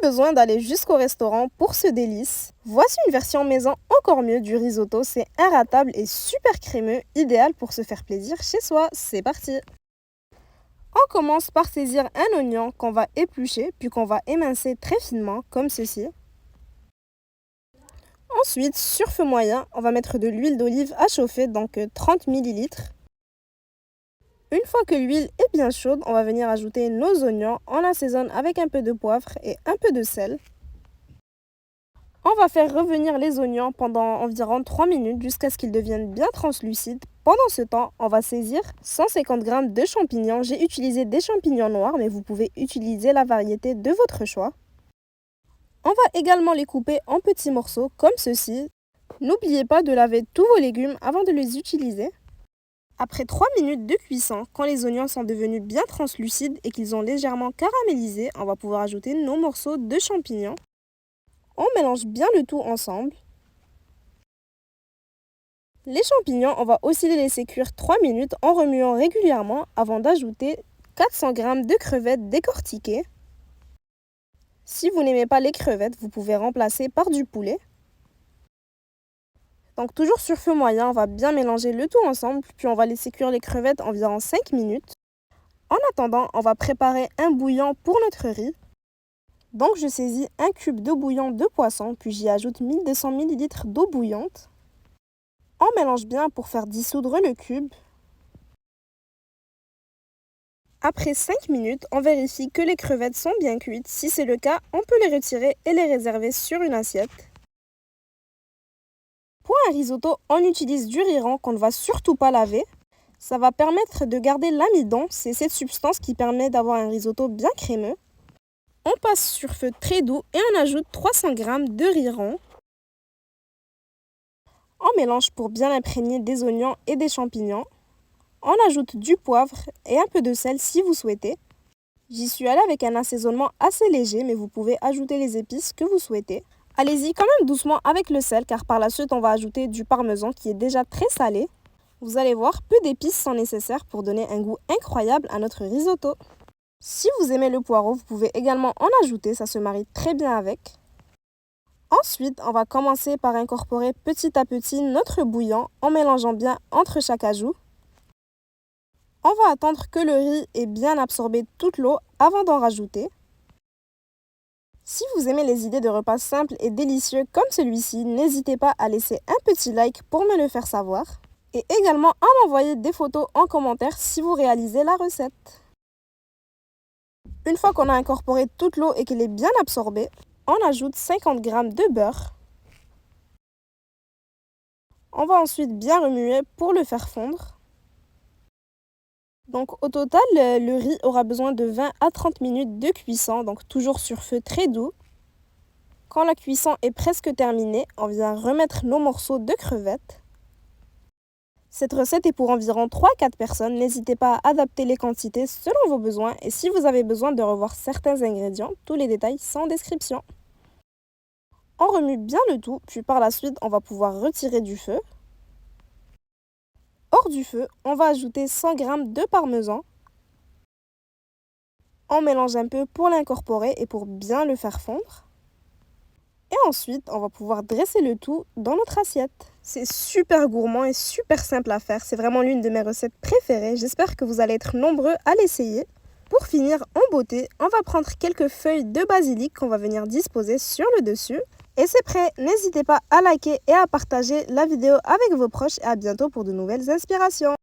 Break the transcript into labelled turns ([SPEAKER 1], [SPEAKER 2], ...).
[SPEAKER 1] besoin d'aller jusqu'au restaurant pour ce délice. Voici une version maison encore mieux du risotto, c'est inratable et super crémeux, idéal pour se faire plaisir chez soi. C'est parti! On commence par saisir un oignon qu'on va éplucher puis qu'on va émincer très finement comme ceci. Ensuite, sur feu moyen, on va mettre de l'huile d'olive à chauffer, donc 30 ml. Une fois que l'huile est bien chaude, on va venir ajouter nos oignons. On assaisonne avec un peu de poivre et un peu de sel. On va faire revenir les oignons pendant environ 3 minutes jusqu'à ce qu'ils deviennent bien translucides. Pendant ce temps, on va saisir 150 g de champignons. J'ai utilisé des champignons noirs, mais vous pouvez utiliser la variété de votre choix. On va également les couper en petits morceaux comme ceci. N'oubliez pas de laver tous vos légumes avant de les utiliser. Après 3 minutes de cuisson, quand les oignons sont devenus bien translucides et qu'ils ont légèrement caramélisé, on va pouvoir ajouter nos morceaux de champignons. On mélange bien le tout ensemble. Les champignons, on va aussi les laisser cuire 3 minutes en remuant régulièrement avant d'ajouter 400 g de crevettes décortiquées. Si vous n'aimez pas les crevettes, vous pouvez remplacer par du poulet. Donc toujours sur feu moyen, on va bien mélanger le tout ensemble, puis on va laisser cuire les crevettes environ 5 minutes. En attendant, on va préparer un bouillon pour notre riz. Donc je saisis un cube de bouillon de poisson, puis j'y ajoute 1200 ml d'eau bouillante. On mélange bien pour faire dissoudre le cube. Après 5 minutes, on vérifie que les crevettes sont bien cuites. Si c'est le cas, on peut les retirer et les réserver sur une assiette. Pour un risotto, on utilise du riz rond qu'on ne va surtout pas laver. Ça va permettre de garder l'amidon, c'est cette substance qui permet d'avoir un risotto bien crémeux. On passe sur feu très doux et on ajoute 300 g de riz rond. On mélange pour bien imprégner des oignons et des champignons. On ajoute du poivre et un peu de sel si vous souhaitez. J'y suis allée avec un assaisonnement assez léger, mais vous pouvez ajouter les épices que vous souhaitez. Allez-y quand même doucement avec le sel, car par la suite on va ajouter du parmesan qui est déjà très salé. Vous allez voir, peu d'épices sont nécessaires pour donner un goût incroyable à notre risotto. Si vous aimez le poireau, vous pouvez également en ajouter, ça se marie très bien avec. Ensuite, on va commencer par incorporer petit à petit notre bouillon en mélangeant bien entre chaque ajout. On va attendre que le riz ait bien absorbé toute l'eau avant d'en rajouter. Si vous aimez les idées de repas simples et délicieux comme celui-ci, n'hésitez pas à laisser un petit like pour me le faire savoir. Et également à m'envoyer des photos en commentaire si vous réalisez la recette. Une fois qu'on a incorporé toute l'eau et qu'elle est bien absorbée, on ajoute 50 g de beurre. On va ensuite bien remuer pour le faire fondre. Donc au total, le riz aura besoin de 20 à 30 minutes de cuisson, donc toujours sur feu très doux. Quand la cuisson est presque terminée, on vient remettre nos morceaux de crevettes. Cette recette est pour environ 3 à 4 personnes, n'hésitez pas à adapter les quantités selon vos besoins et si vous avez besoin de revoir certains ingrédients, tous les détails sont en description. On remue bien le tout, puis par la suite on va pouvoir retirer du feu. Hors du feu, on va ajouter 100 g de parmesan. On mélange un peu pour l'incorporer et pour bien le faire fondre. Et ensuite, on va pouvoir dresser le tout dans notre assiette. C'est super gourmand et super simple à faire. C'est vraiment l'une de mes recettes préférées. J'espère que vous allez être nombreux à l'essayer. Pour finir en beauté, on va prendre quelques feuilles de basilic qu'on va venir disposer sur le dessus. Et c'est prêt, n'hésitez pas à liker et à partager la vidéo avec vos proches et à bientôt pour de nouvelles inspirations.